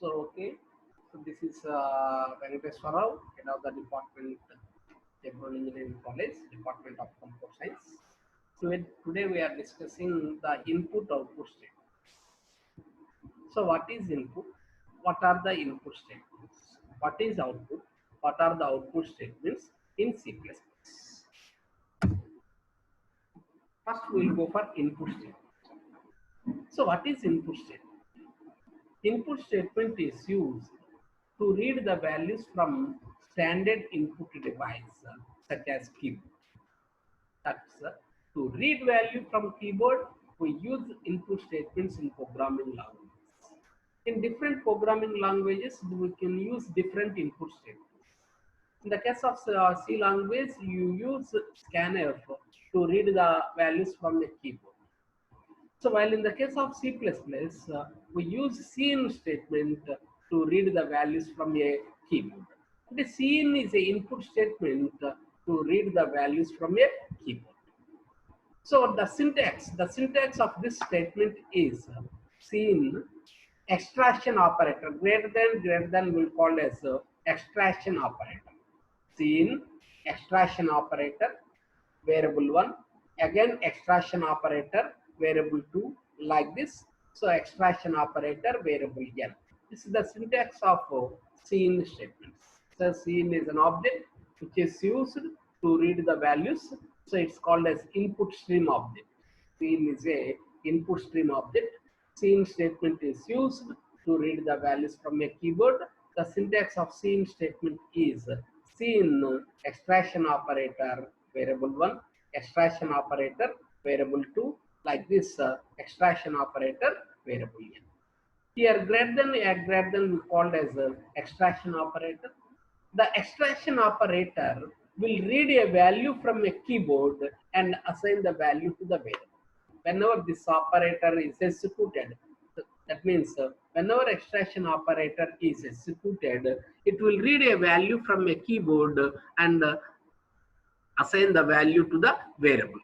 Okay. So this is Venkateswara Rao, head of the department, Chevron Engineering College, Department of Computer Science. So today we are discussing the input-output statement. So what is input? What are the input statements? What is output? What are the output statements in C++? First, we will go for input statement. So what is input statement? Input statement is used to read the values from standard input device such as keyboard. That's to read value from keyboard, we use input statements in programming languages. In different programming languages, we can use different input statements. In the case of C language, you use scanf to read the values from the keyboard. So while in the case of C++, we use cin statement to read the values from a keyboard. The cin is an input statement to read the values from a keyboard. So the syntax of this statement is cin extraction operator, greater than we call as extraction operator. Cin extraction operator, variable 1, again extraction operator, variable 2, like this. So extraction operator, variable n. This is the syntax of cin statements. So cin is an object which is used to read the values. So it's called as input stream object. Cin is a input stream object. Cin statement is used to read the values from a keyboard. The syntax of cin statement is cin extraction operator, variable 1, extraction operator, variable 2, like this extraction operator, variable n. Here greater than we called as extraction operator. The extraction operator will read a value from a keyboard and assign the value to the variable. Whenever this operator is executed, that means whenever extraction operator is executed, it will read a value from a keyboard and assign the value to the variable.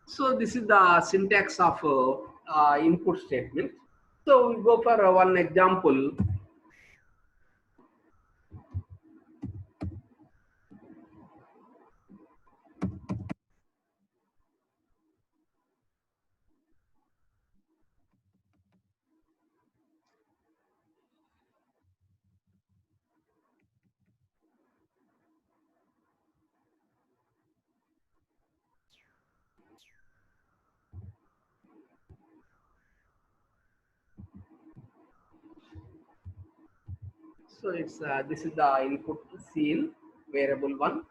So this is the syntax of input statement. So we go for one example. So it's this is the input cin, variable 1,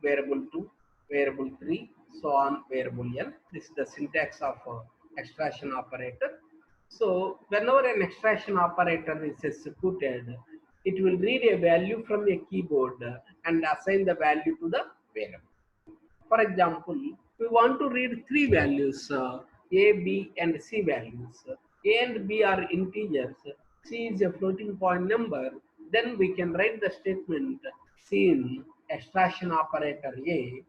variable 2, variable 3, so on, variable n. This is the syntax of extraction operator. So whenever an extraction operator is executed, it will read a value from a keyboard and assign the value to the variable. For example, we want to read three values, A, B, and C values. A and B are integers. C is a floating point number. Then we can write the statement cin extraction operator A,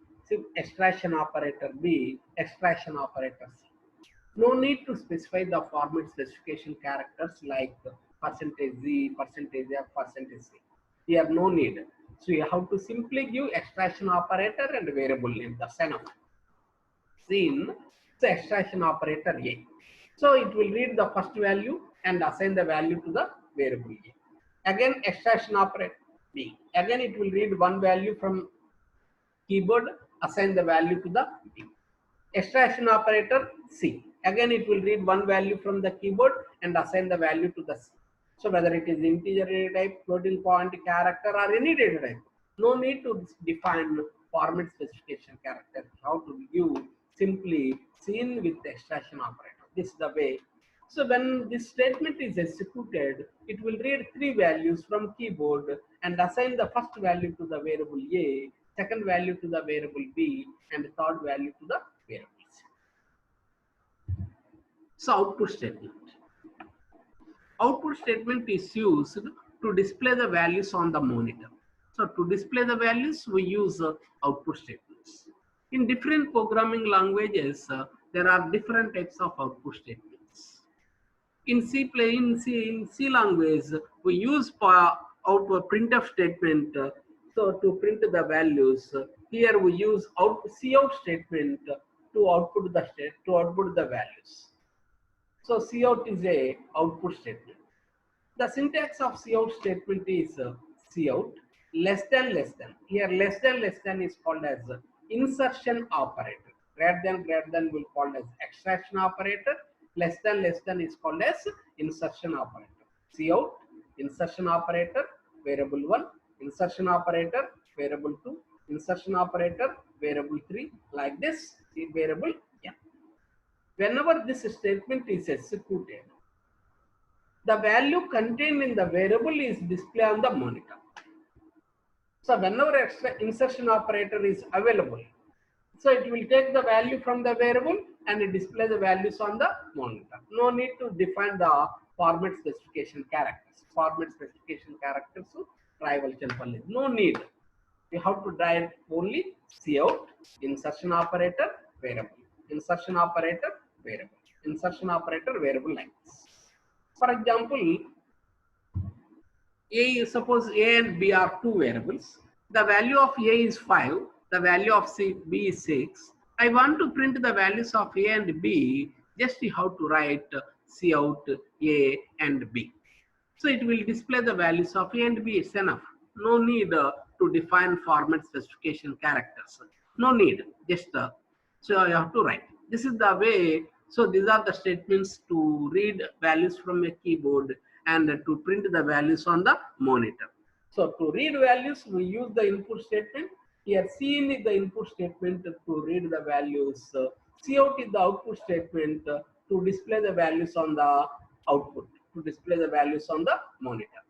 extraction operator B, extraction operator C. No need to specify the format specification characters like %Z, %F, %C. Here no need. So you have to simply give extraction operator and variable name, that's enough. Cin, so extraction operator A. So it will read the first value and assign the value to the variable A. Again extraction operator B. Again it will read one value from keyboard, assign the value to the B. Extraction operator C. Again it will read one value from the keyboard and assign the value to the C. So whether it is integer data type, floating point, character, or any data type, no need to define format specification character. How to give simply cin with the extraction operator. This is the way. So when this statement is executed, it will read three values from keyboard and assign the first value to the variable A, second value to the variable B, and third value to the variable C. So output statement. Output statement is used to display the values on the monitor. So to display the values, we use output statements. In different programming languages, there are different types of output statements. In C language, we use output printf statement. So to print the values, here we use cout statement to output the values. So cout is a output statement. The syntax of cout statement is cout less than. Here less than is called as insertion operator. Greater than will called as extraction operator. Less than is called as insertion operator. Cout insertion operator variable 1, insertion operator variable 2, insertion operator variable 3, like this variable n. Whenever this statement is executed, the value contained in the variable is displayed on the monitor. So whenever insertion operator is available, so it will take the value from the variable and it display the values on the monitor. No need to define the format specification characters. Format specification characters no need. You have to write only cout insertion operator variable, insertion operator variable, insertion operator variable, like this. For example, suppose A and B are two variables. The value of A is 5, the value of B is 6. I want to print the values of A and B, just you have to write cout A and B. So it will display the values of A and B, it's enough. No need to define format specification characters. No need, just so you have to write. This is the way. So these are the statements to read values from a keyboard and to print the values on the monitor. So to read values, we use the input statement. Here cin is the input statement to read the values. Cout is the output statement to display the values on the output, to display the values on the monitor.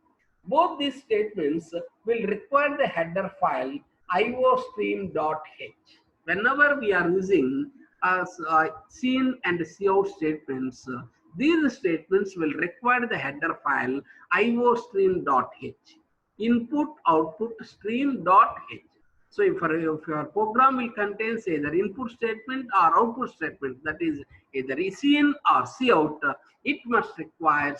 Both these statements will require the header file iostream.h. Whenever we are using cin and cout statements, these statements will require the header file iostream.h, input output stream.h. So if your program will contain either input statement or output statement, that is either cin or cout, it must require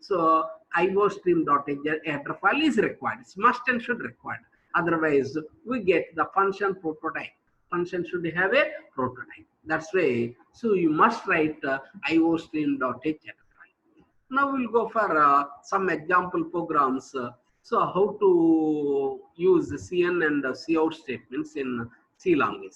so iostream.h header file is required. It's must and should required. Otherwise, we get the function prototype. Function should have a prototype. That's why. So you must write iostream.h header file. Now we'll go for some example programs. So how to use the cin and cout statements in C language.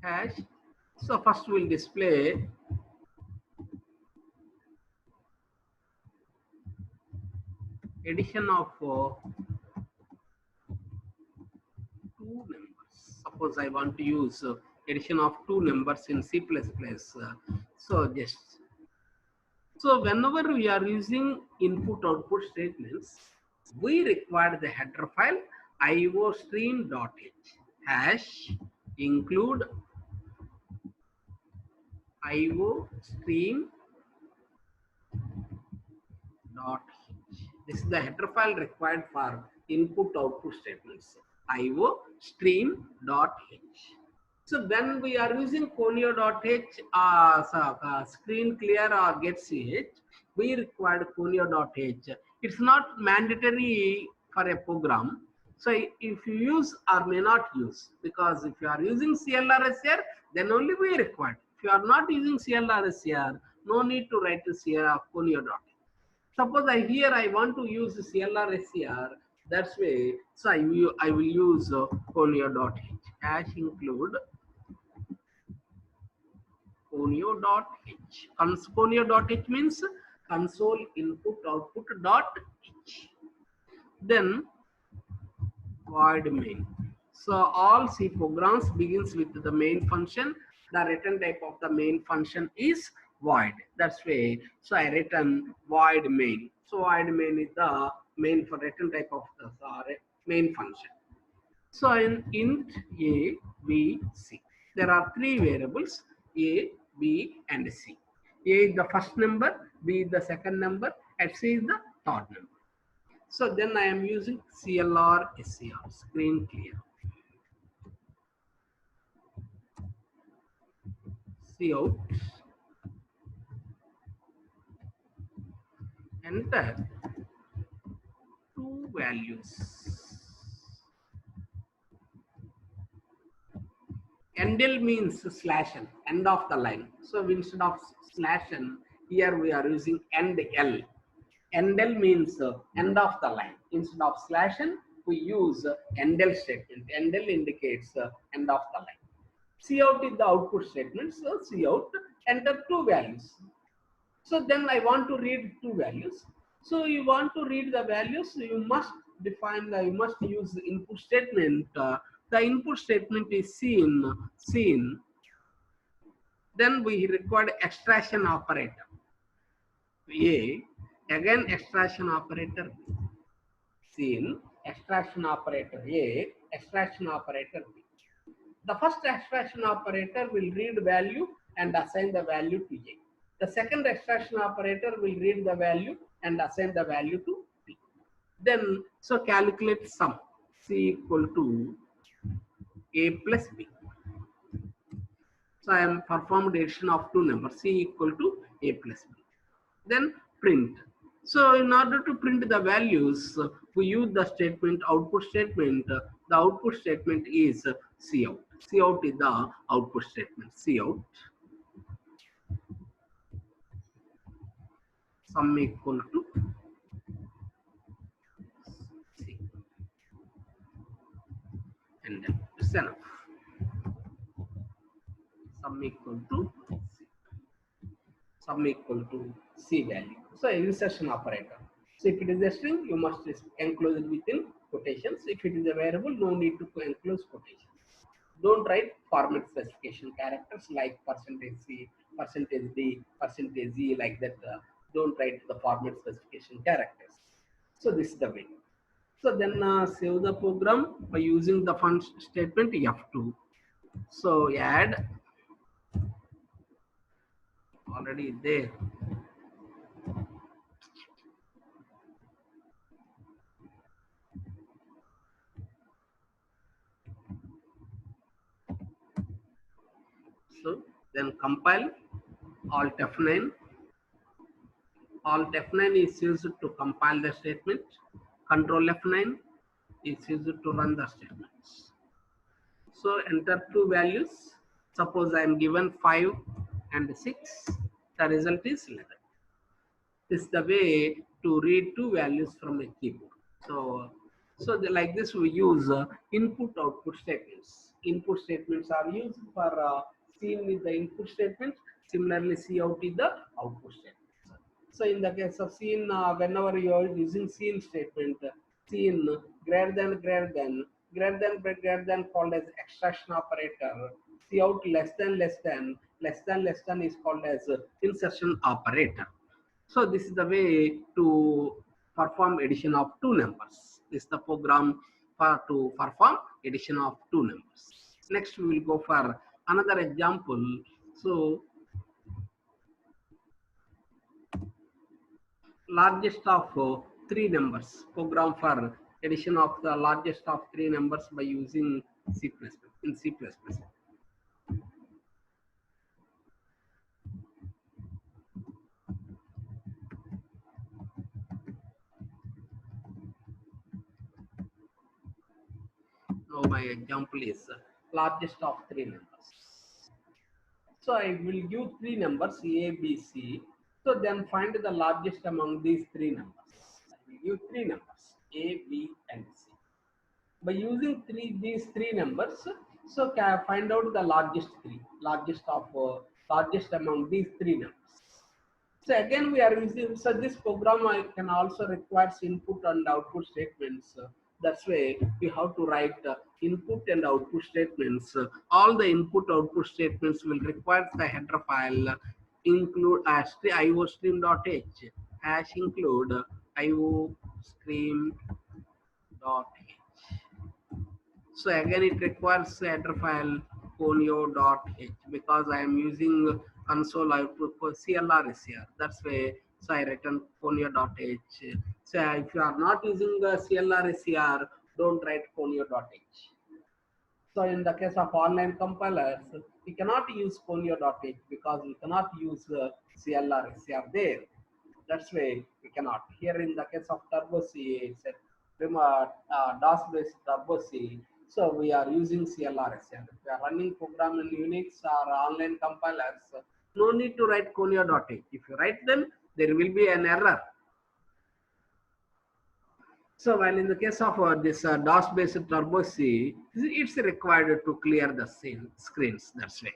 Hash. So first we'll display addition of two numbers. Suppose I want to use addition of two numbers in C++. So whenever we are using input output statements, we require the header file iostream.h hash include iostream.h. This is the header file required for input output statements, iostream.h. So when we are using conio.h, screen clear or get ch, we require conio.h. It's not mandatory for a program. So if you use or may not use, because if you are using CLRSR, then only we require. If you are not using CLRSR, no need to write conio.h. Suppose I want to use CLRSR, that's way. So I will use conio.h hash include conio.h. Conio.h means console input output dot h. Then void main. So all C programs begins with the main function. The return type of the main function is void. That's why. So I written void main. So void main is the main for return type of the main function. So in int A, B, C, there are three variables A, B, and C. A is the first number, B is the second number, and C is the third number. So then I am using CLR SCR, screen clear. Cout, enter two values. Endl means slash n, end of the line. So instead of slash n, here we are using end L. Endl means end of the line. Instead of slash n, we use endl statement. Endl indicates end of the line. Cout is the output statement. So cout, enter two values. So then I want to read two values. So you want to read the values, you must you must use the input statement. The input statement is seen. Then we require extraction operator. A, again extraction operator B. Seen, extraction operator A, extraction operator B. The first extraction operator will read value and assign the value to A. The second extraction operator will read the value and assign the value to B. Then, so calculate sum. C equal to A plus B. So I am performed addition of two numbers, C equal to A plus B. Then print. So in order to print the values, we use the statement, output statement. The output statement is cout. Cout is the output statement. Cout sum equal to C. And then it's enough. Sum equal to C. Sum equal to C value. So insertion operator. So if it is a string, you must enclose it within quotations. If it is a variable, no need to enclose quotations. Don't write format specification characters like %C, %D, %Z like that. Don't write the format specification characters. So this is the way. So then save the program by using the func statement F2. So add, already there. So then compile, Alt F9. Alt F9 is used to compile the statement. Control F9 is used to run the statements. So enter two values. Suppose I am given 5 and 6. The result is 11. This is the way to read two values from a keyboard. So like this we use input-output statements. Input statements are used for seen with the input statements. Similarly, cout is the output statement. So in the case of seen, whenever you are using seen statement, seen greater than called as extraction operator. Cout less than is called as insertion operator. So this is the way to perform addition of two numbers. This is the program to perform addition of two numbers. Next we will go for another example. So largest of three numbers, program for addition of the largest of three numbers by using C++ in C++. Now my example is largest of three numbers. So I will give three numbers A, B, C. So then find the largest among these three numbers. I will give three numbers A, B, and C. By using these three numbers, so can I find out the largest among these three numbers. So again we are using, so this program I can also requires input and output statements. That's why we have to write input and output statements. All the input output statements will require the header file include iostream.h hash include iostream.h. So again it requires header file conio.h because I am using console output for CLR is here. That's why so I written conio.h So if you are not using the CLR SCR, don't write conio.h. So in the case of online compilers, we cannot use conio.h because we cannot use CLR SCR there. That's why we cannot. Here in the case of Turbo C, it's a DOS based Turbo C. So we are using CLR SCR. If we are running program in Unix or online compilers, no need to write conio.h. If you write them, there will be an error. So while in the case of this DOS based Turbo C, it's required to clear the screens. That's why.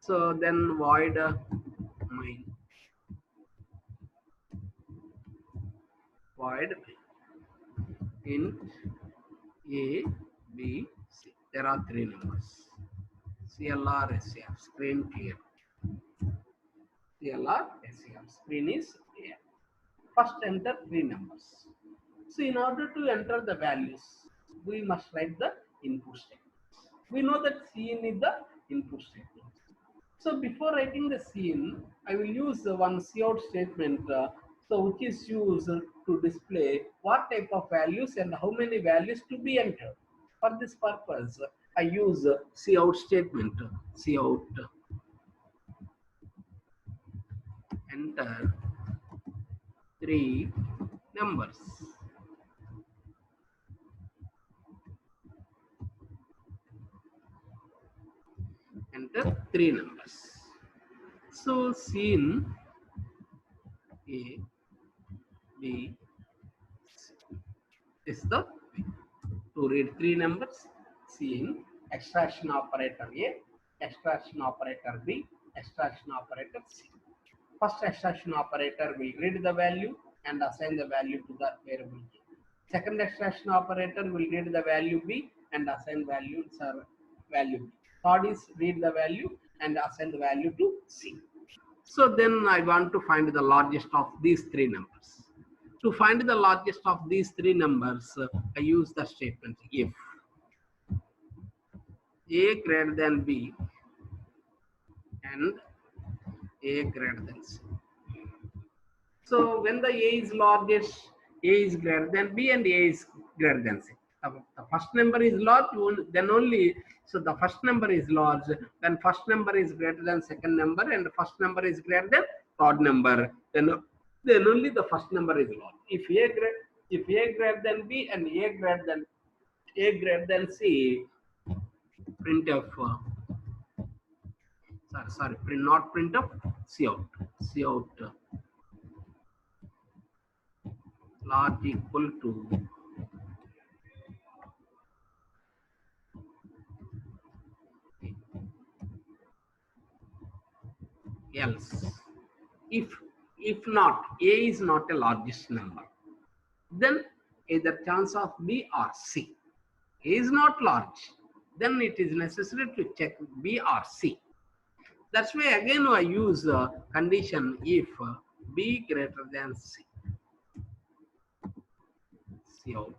So then void main void int A, B, C. There are three numbers. CLR, SCR, screen clear. CLR, SCR, screen is clear. First enter three numbers. So in order to enter the values, we must write the input statement. We know that Cin is the input statement. So before writing the Cin, I will use one cout statement, which is used to display what type of values and how many values to be entered. For this purpose, I use cout statement. Cout enter three numbers. Enter three numbers. So Cin A, B, C is the to read three numbers. Cin extraction operator A, extraction operator B, extraction operator C. First extraction operator will read the value and assign the value to the variable A. Second extraction operator will read the value B and assign value B. Third is read the value and assign the value to C. So then I want to find the largest of these three numbers. To find the largest of these three numbers, I use the statement if A greater than B and A greater than C. So when the A is largest, A is greater than B and A is greater than C. The first number is large, then only, so the first number is large, then first number is greater than second number and first number is greater than third number, then only the first number is large. If A greater than B and A greater than C, printf, not printf, cout large equal to else. If not, A is not a largest number, then either chance of B or C. A is not large, then it is necessary to check B or C. That's why again I use condition if B greater than C. Cout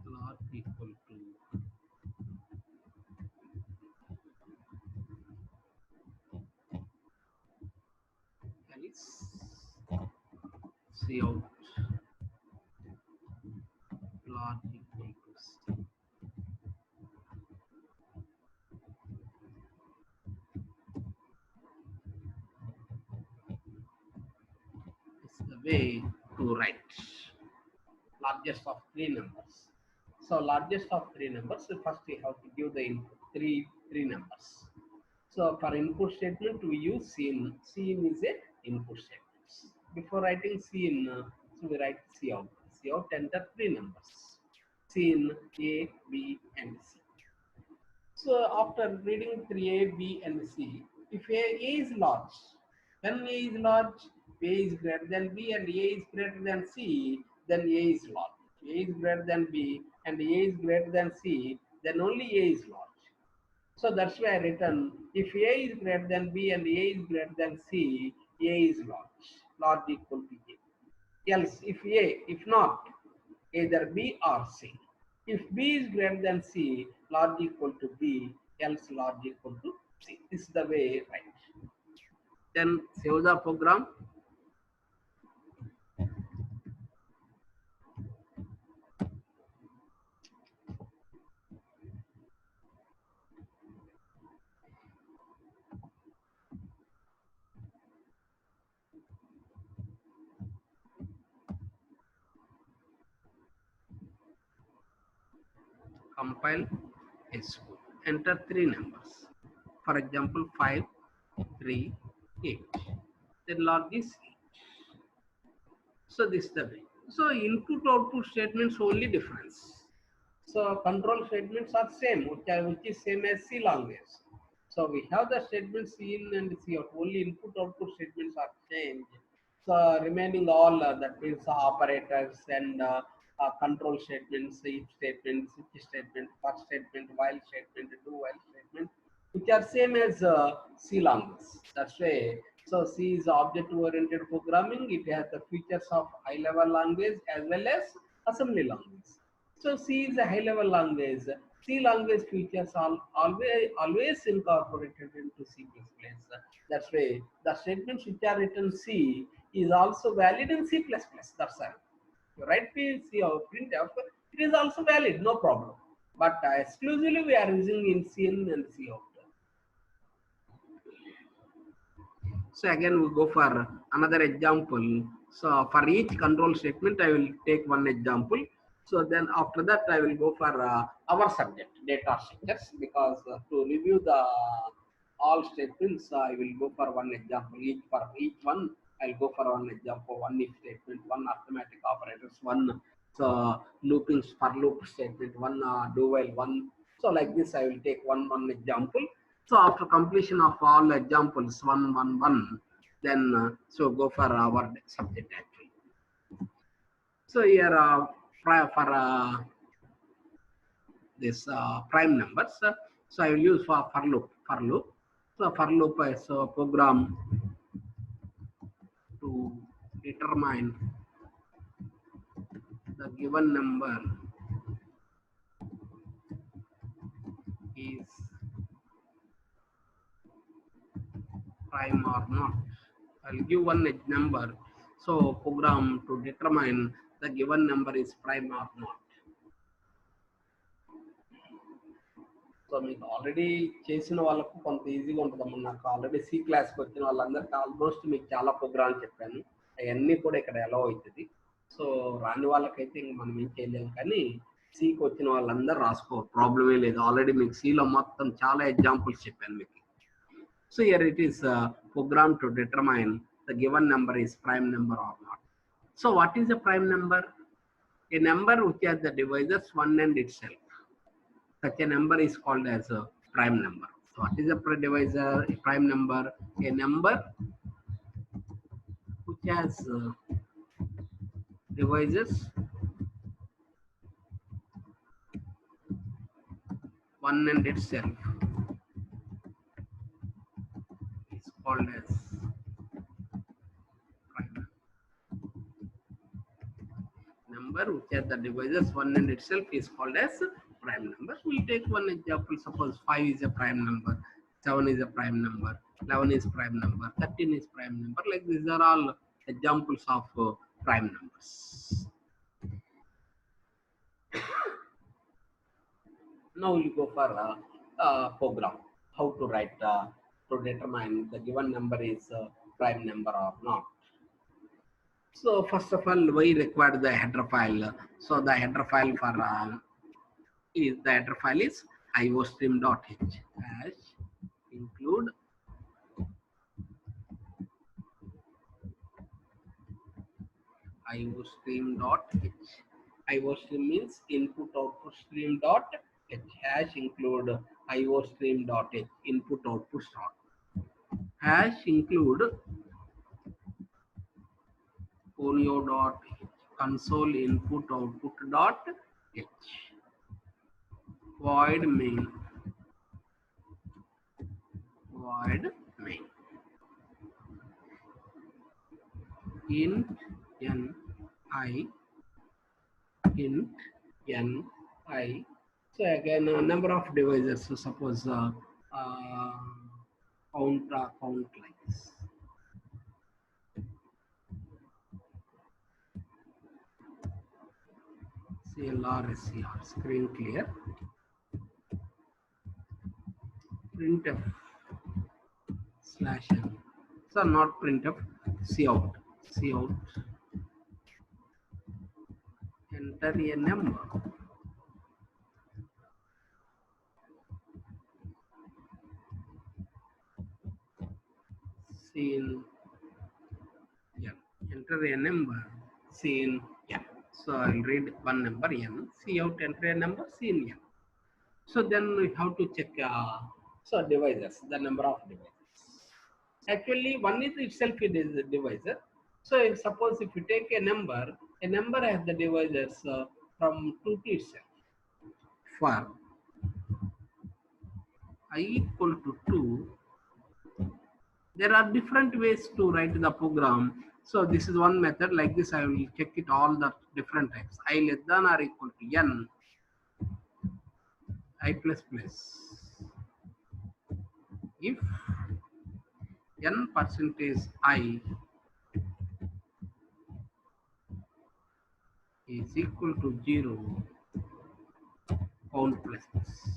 large equal to else cout large equal to C. It's the way to write largest of three numbers. So largest of three numbers, so first we have to give the input three numbers. So for input statement we use Cin. Cin is a input statement. Before writing Cin, so we write cout. Cout enter three numbers. Cin A, B and C. So after reading 3A, B and C, if A is large, when A is large, A is greater than B and A is greater than C, then A is large. If A is greater than B and A is greater than C, then only A is large. So that's why I written if A is greater than B and A is greater than C, A is large equal to A. Else if not, either B or C. If B is greater than C, large equal to B, else large equal to C. This is the way right. Then save the program. compile SQ. Enter 3 numbers. For example, 5, 3, 8. Then log this 8. So this is the way. So input output statements only difference. So control statements are same, which is same as C language. So we have the statements C in and C out. Only input output statements are changed. So remaining all that means operators and control statements, if statement, switch statement, for statement, while statement, do while statement, which are same as C language. That's why. So C is object-oriented programming. It has the features of high-level language as well as assembly language. So C is a high-level language. C language features are always incorporated into C++. That's why the statements which are written C is also valid in C++. That's all. You write C or printf, it is also valid, no problem. But exclusively we are using in C in and C out. So again we go for another example. So for each control statement I will take one example. So then after that I will go for our subject, data structures, because to review the all statements I will go for one example. For each one I'll go for one example, one if statement, one arithmetic operators, one looping for loop statement, one do while, one. So like this I will take one example. So after completion of all examples, one, then so go for our subject actually. So here for this prime numbers, so I will use for loop. So for loop is a program to determine the given number is prime or not. I'll give one number. So program to determine the given number is prime or not. So మీకు already చేసిన వాళ్ళకు కొంత ఈజీగా ఉంటుందమ్మా. నాకు already C క్లాస్కి వచ్చిన వాళ్ళందరికీ ఆల్మోస్ట్ మీకు చాలా ప్రోగ్రామ్స్ చెప్పాను. అవన్నీ కూడా ఇక్కడ ఎలా అవుతుంది. సో రాని వాళ్ళకైతే ఇంక మనం ఏం చేయలేము, కానీ సికి వచ్చిన వాళ్ళందరూ రాసుకో, ప్రాబ్లమే లేదు. ఆల్రెడీ మీకు సిలో మొత్తం చాలా ఎగ్జాంపుల్స్ చెప్పాను మీకు. So here it is program to determine the given number is prime number or not. So what is the prime number? A number which has the divisors 1 and itself. Such a number is called as a prime number. So what is a divisor? A prime number, a number which has divisors 1 and itself is called as prime number. Which has the divisors 1 and itself is called as prime number. We'll take one example. Suppose 5 is a prime number, 7 is a prime number, 11 is prime number, 13 is prime number. Like these are all examples of prime numbers. Now we'll go for a program. How to write to determine the given number is prime number or not. So first of all, we require the header file. So the header file for the header file is iostream.h hash include iostream.h. iostream means input output stream.h hash include iostream.h input output dot hash include conio.h console input output dot h void main int ni. So again number of devices. So suppose count like this. CLR SCR screen clear. Printf /n. So not printf, cout. Enter a number. Scene n. Enter a number, scene n. So I'll read one number n. See out, enter a number, scene n. So then we have to check so devices, the number of devices. Actually, one is itself it is a divisor. So if suppose if you take a number has the divisors from 2 to itself. For I equal to 2, there are different ways to write the program. So this is one method. Like this, I will check it all the different types. I less than or equal to n, I plus plus. If n percentage I is equal to 0, count plus plus.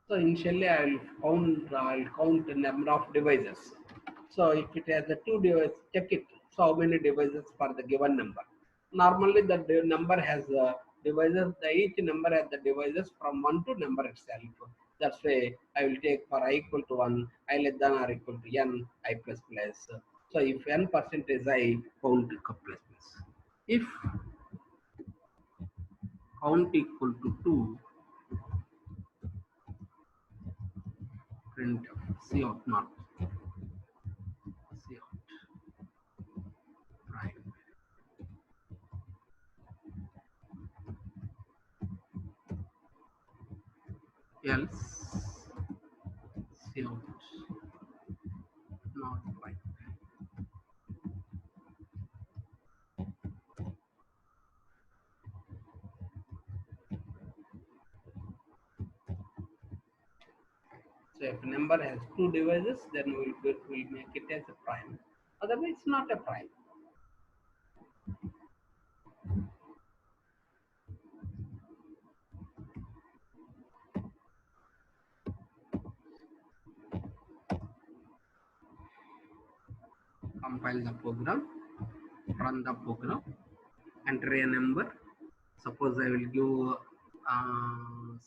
So initially I'll count the number of devices. So if it has the 2 devices, check it. So how many devices for the given number? Normally the number has devices. Each number has the devices from 1 to number itself. That's why I will take for I equal to 1, I less than or equal to n, I plus plus. So if n percentage I, count plus plus. If count equal to 2, print C out not C out prime. Else C out not prime. So if a number has 2 devices, then we'll make it as a prime. Otherwise, not a prime. Compile the program, run the program, enter a number. Suppose I will give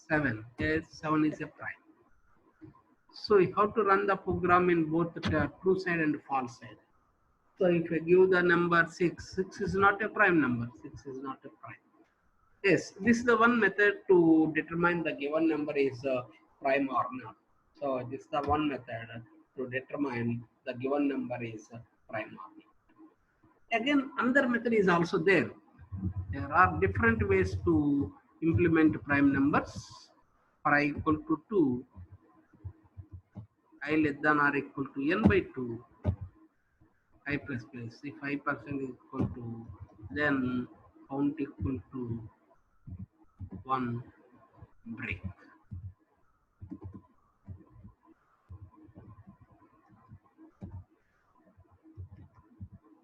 7. Yes, 7 is a prime. So you have to run the program in both the true side and false side. So if I give the number 6, 6 is not a prime number. 6 is not a prime. Yes, this is the one method to determine the given number is prime or not. So this is the one method to determine the given number is prime or not. Again, another method is also there. There are different ways to implement prime numbers. For I equal to 2, I less than or equal to n by 2, I plus plus. If I percent is equal to, then count equal to 1, break.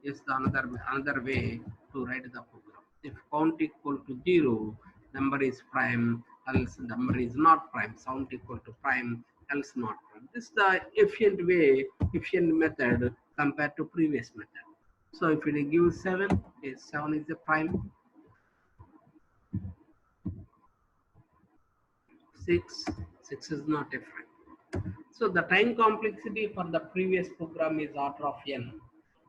Is the another way to write the program. If count equal to 0, number is prime, else number is not prime. Count equal to prime, else not prime. This is the efficient method compared to previous method. So if it gives 7, 7 is a prime. 6 is not a prime. So the time complexity for the previous program is order of n.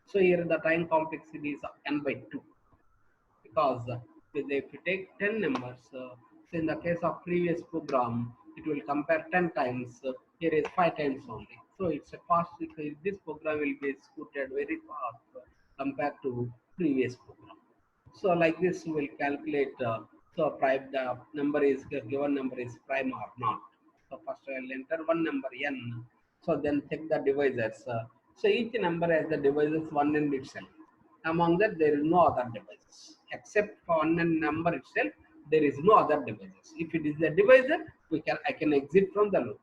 So here the time complexity is n by 2. Because if you take 10 numbers, so in the case of previous program, it will compare 10 times. Here is 5 times only. So it's a fast. This program will be executed very fast compared to previous program. So like this, we will calculate. So prime the number is given number is prime or not. So first I will enter one number n. So then check the divisors. So each number has the divisors 1 in itself. Among that, there is no other devices except for one number itself. There is no other devices. If it is a divisor, I can exit from the loop.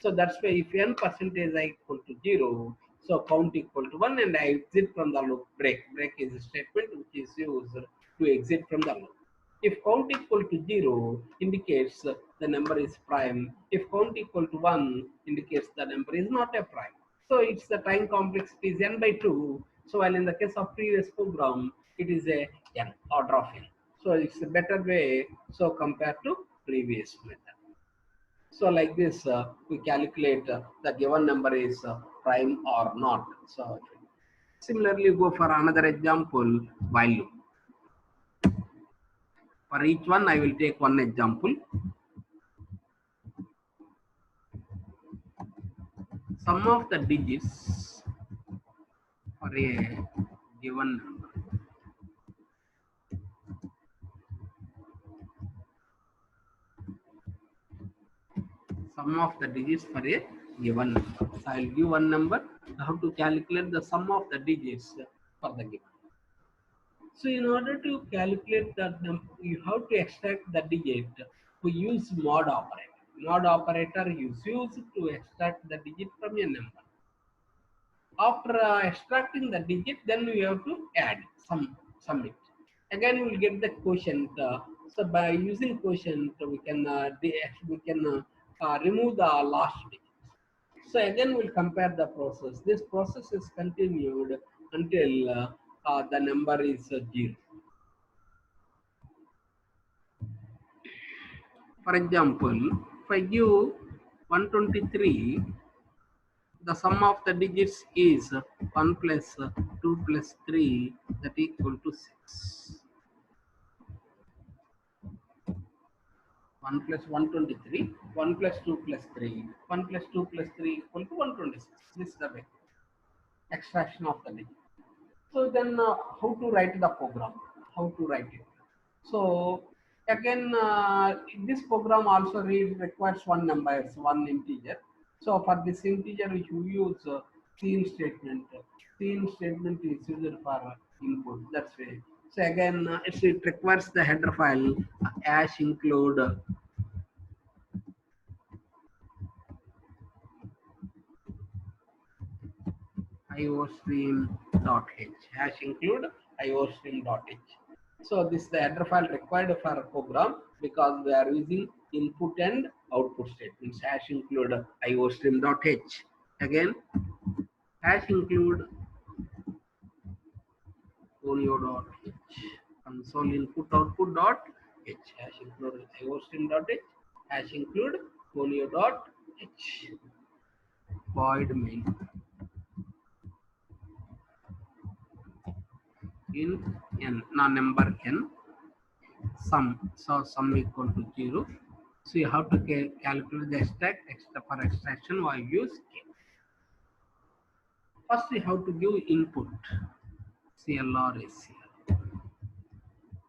So that's why if n percentage I equal to 0, so count equal to 1, and I exit from the loop. Break is a statement which is used to exit from the loop. If count equal to 0 indicates the number is prime. If count equal to 1 indicates the number is not a prime. So it's the time complexity is n by 2. So while in the case of previous program, it is a n, order of n. So it's a better way so compared to previous method. So like this, we calculate the given number is prime or not. So similarly, go for another example, value. For each one, I will take one example. Sum of the digits for a given number. Sum of the digits for a given number. So I will give one number. How to calculate the sum of the digits for the given. So in order to calculate the number, you have to extract the digit. We use mod operator. Mod operator is used to extract the digit from a number. After extracting the digit, then we have to add sum it. Again, we will get the quotient. So by using quotient, we can remove the last digit. So again, we'll compare the process. This process is continued until the number is 0. For example, if I give 123, the sum of the digits is 1 plus 2 plus 3, that equal to 6. 1 plus 123, 1 plus 2 plus 3, 1 plus 2 plus 3 equal to 126. This is the way extraction of the digit. So then how to write the program? How to write it? So again, this program also requires one number, it's one integer. So for this integer, you use cin statement. Cin statement is used for input. That's way. So again, it requires the header file hash include iostream.h. Hash include iostream.h. So this is the header file required for a program because we are using input and output statements. Hash include iostream.h. Again, hash include conio.h. Console input output dot h. Hash include iostream.h. Hash include conio.h. Void main in n, number n. Sum, so sum equal to 0. So you have to calculate the for extraction or use k. First we have to give input CLR is here.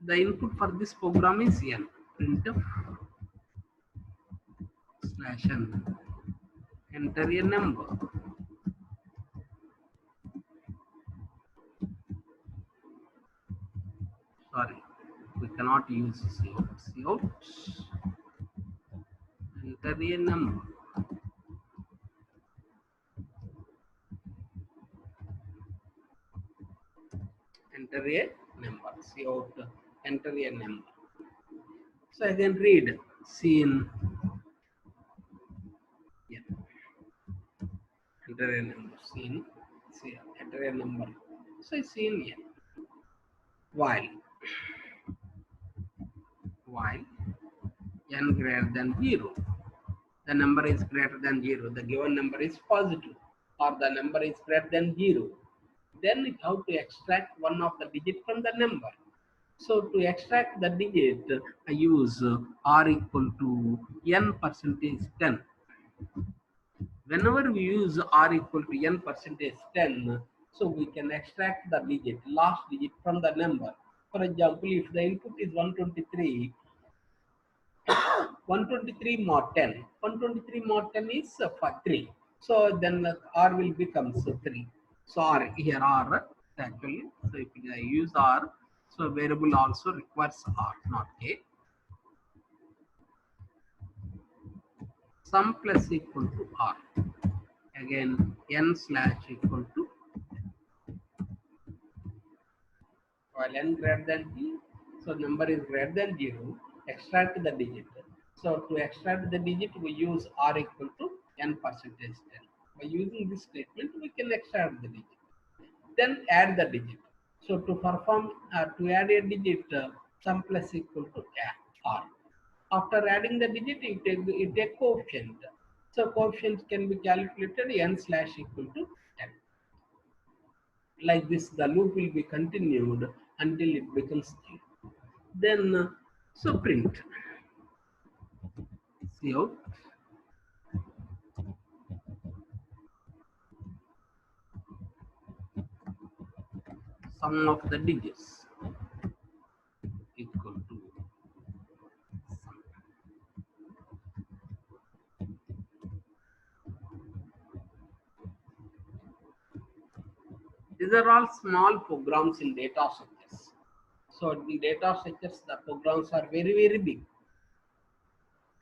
The input for this program is n. Printf /n. Enter a number. Sorry, we cannot use cout. Cout. Enter a number. Enter a number. Cout. Enter a number. So again read cin. Yeah. Enter a number. Cin. Enter a number. So cin n. While n greater than 0, the number is greater than 0, the given number is positive, or the number is greater than 0, then we have to extract one of the digit from the number. So to extract the digit, I use r equal to n percentage 10. Whenever we use r equal to n percentage 10, so we can extract the digit, last digit from the number. For example, if the input is 123, 123 mod 10. 123 mod 10 is 3. So then R will become 3. So R here R actually. So if I use R, so variable also requires R, not K. Sum plus equal to R. Again n slash equal to, while n greater than 0, so number is greater than 0, extract the digit. So to extract the digit, we use r equal to n percentage 10. By using this statement, we can extract the digit. Then add the digit. So to perform, to add a digit, sum plus equal to r. After adding the digit, you take coefficient. So coefficient can be calculated n slash equal to 10. Like this, the loop will be continued until it becomes 3. Then, so print. See out. Sum of the digits equal to sum. These are all small programs in data structures. So in data structures, the programs are very, very big.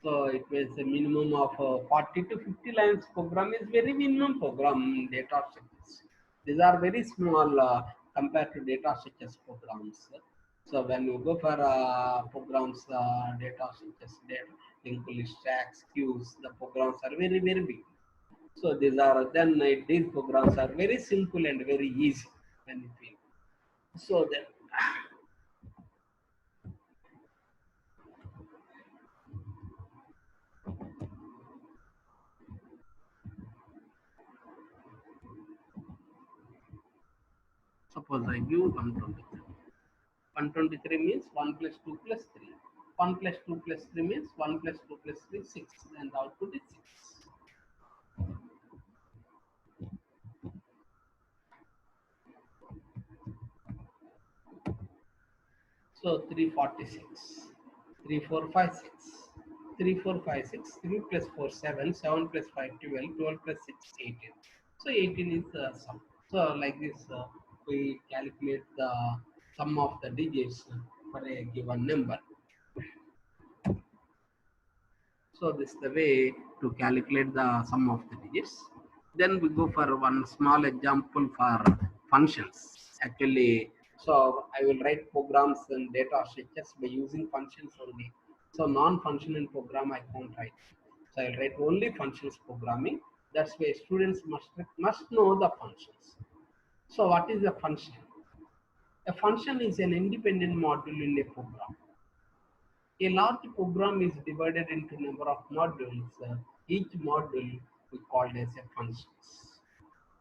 So it was a minimum of 40 to 50 lines program is very minimum program in data structures. These are very small compared to data structures programs. So when you go for programs, data structures, data linked list, stacks, queues, the programs are very, very big. So these programs are very simple and very easy when you feel. So then suppose I give 123. 123 means 1 plus 2 plus 3. 1 plus 2 plus 3 means 1 plus 2 plus 3 6. And the output is 6. So 346. 3 4 5 6. 3 4 5 6. 3 plus 4 7. 7 plus 5 12. 12 plus 6 18. So 18 is the sum. So like this we calculate the sum of the digits for a given number. So this is the way to calculate the sum of the digits. Then we go for one small example for functions. Actually, so I will write programs and data structures by using functions only. So non-functional program I can't write. So I'll write only functions programming. That's why students must know the functions. So what is a function? A function is an independent module in a program. A large program is divided into number of modules. Each module we call as a functions.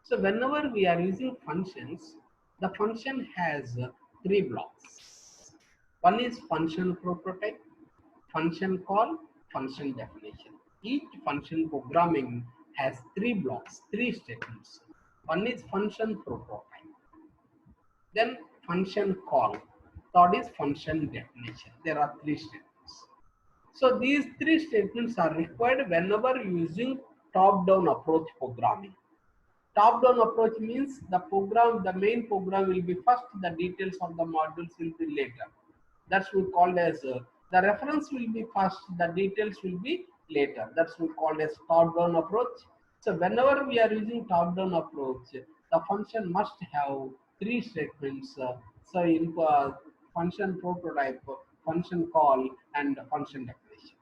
So whenever we are using functions, the function has three blocks. One is function prototype, function call, function definition. Each function programming has three blocks, three statements. One is function prototype, then function call, third is function definition. There are three statements. So these three statements are required whenever using top-down approach programming. Top-down approach means the main program will be first, the details of the modules will be later. That's we called as the reference will be first, the details will be later. That's we called as top-down approach. So whenever we are using top-down approach, the function must have three statements. So in function prototype, function call, and function definition.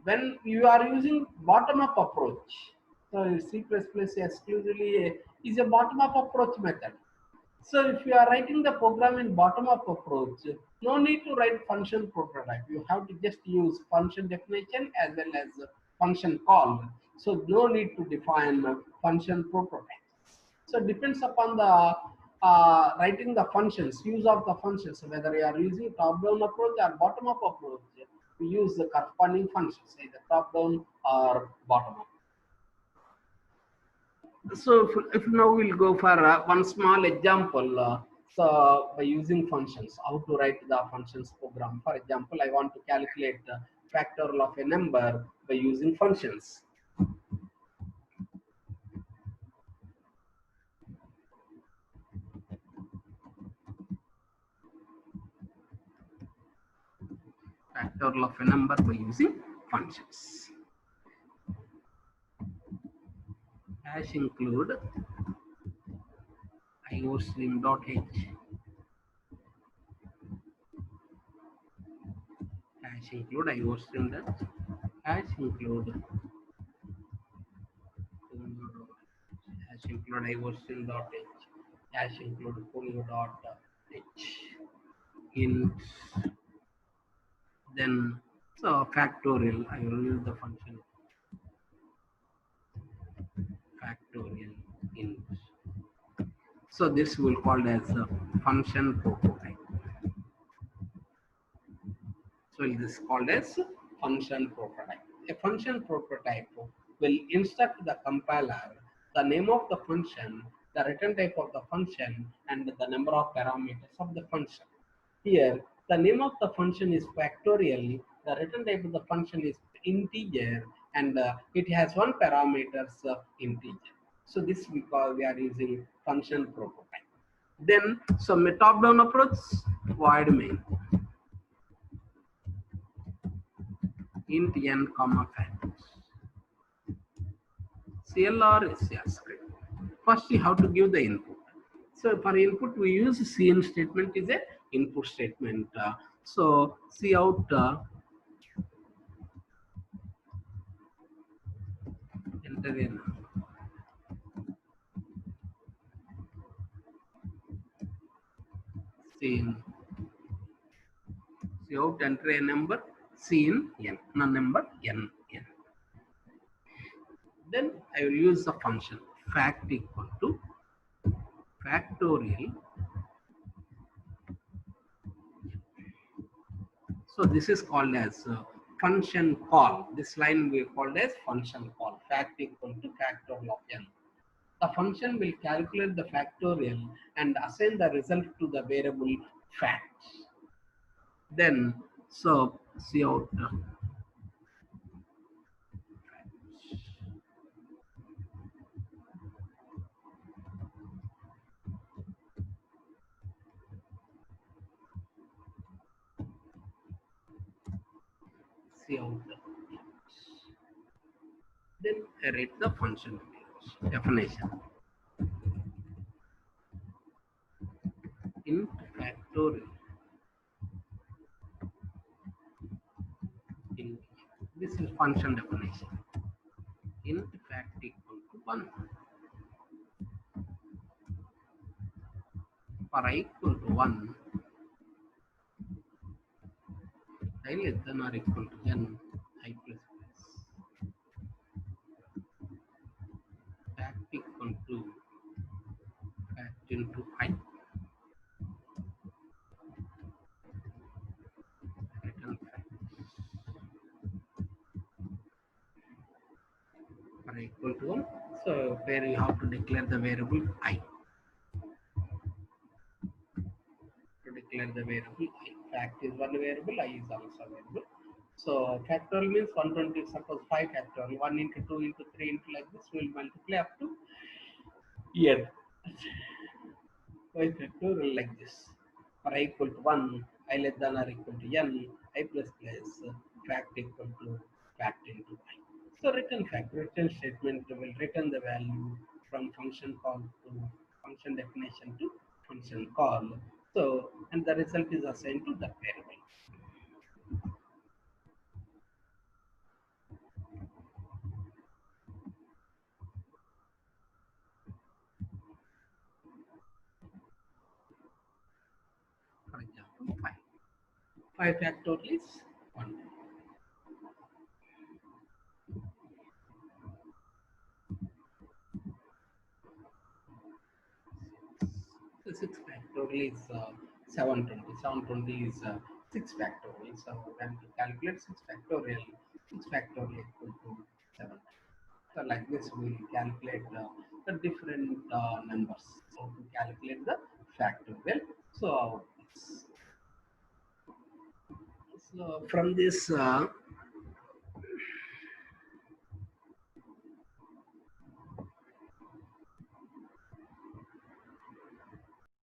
When you are using bottom-up approach, so C++ exclusively is a bottom-up approach method. So if you are writing the program in bottom-up approach, no need to write function prototype. You have to just use function definition as well as function call. So no need to define function prototype. So it depends upon the writing the functions, use of the functions, whether you are using top-down approach or bottom-up approach, we use the corresponding functions, either top-down or bottom-up. So if now we'll go for one small example, so by using functions, how to write the functions program. For example, I want to calculate the factorial of a number by using functions. Factorial of a number by using functions. Hash include iostream.h. Hash include iostream.h. Hash include hash include iostream.h. Hash include conio.h. Int then So factorial, I will use the function factorial in. So this will called as a function prototype. So it is called as function prototype. A function prototype will instruct the compiler the name of the function, the return type of the function, and the number of parameters of the function. Here, the name of the function is factorial, the return type of the function is integer, and it has one parameters integer. So this because we are using function prototype. Then some top-down approach, void main. Int n comma factors. CL or SCR script. First, you have to give the input. So for input, we use cin statement is a input statement. So cout enter in cin cout enter a number cin n number n. Then I will use the function fact equal to factorial. So this is called as function call. This line we called as function call. Fact equal to factorial of n. The function will calculate the factorial and assign the result to the variable fact. Then so cout cout. Then I write the function definition. Int factorial. In this is function definition. Int fact equal to 1. For I equal to 1, I less than or equal to n, I plus fact equal to fact into I. Return fact. For I equal to 1. So where you have to declare the variable I. To declare the variable I. Fact is one variable, I is also variable. So factorial means 120, suppose 5 factorial, 1 into 2 into 3 into like this, we will multiply up to n. 5 factorial like this. For I equal to 1, I less than or equal to n, I plus fact equal to fact into I. So return fact, return statement will return the value from function call to function definition to function call. So, and the result is assigned to that variable. For example, 5. 5 factorial is 1. So 6 factorial is 720. 720 is 6 factorial. So when we calculate 6 factorial, 6 factorial equal to 7. So like this, we calculate the different numbers. So to calculate the factorial. So from this